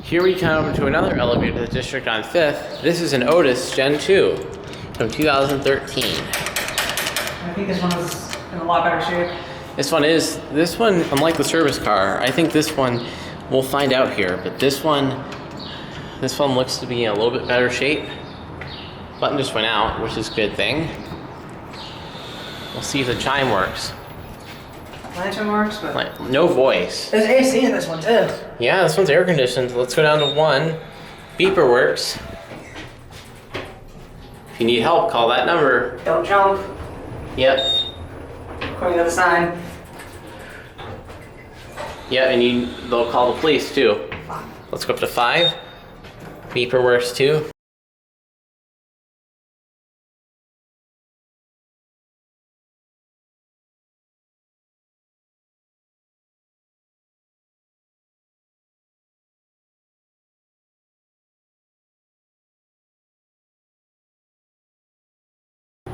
Here we come to another elevator district on 5th. This is an Otis Gen2 from 2013. I think this one is in a lot better shape. This one, unlike the service car, I think this one, we'll find out here, but this one looks to be in a little bit better shape. Button just went out, which is a good thing. We'll see if the chime works. Lantern works, but... Like, no voice. There's AC in this one too. Yeah, this one's air conditioned. Let's go down to 1. Beeper works. If you need help, call that number. Don't jump. Yep. According to the sign. Yeah, and they'll call the police too. Let's go up to 5. Beeper works too.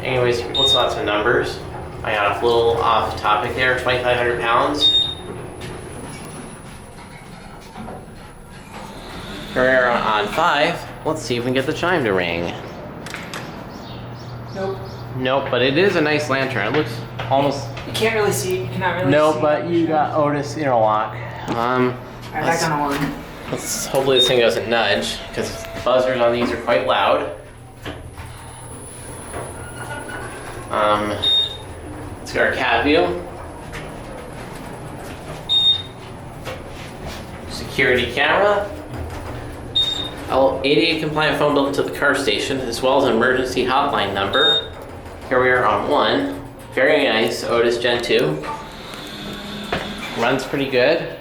Anyways, let's lots of numbers. I got a little off topic there, 2,500 pounds. We're on 5. Let's see if we can get the chime to ring. Nope. Nope, but it is a nice lantern. It looks almost... You can't really see. You cannot really see. No, but you got Otis interlock. Alright, back on 1. Hopefully this thing doesn't nudge, because buzzers on these are quite loud. Let's get our cat view. Security camera. ADA compliant phone built into the car station, as well as an emergency hotline number. Here we are on 1. Very nice Otis Gen2. Runs pretty good.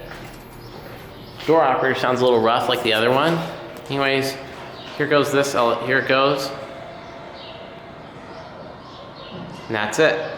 Door operator sounds a little rough like the other one. Anyways, here goes this. Here it goes. And that's it.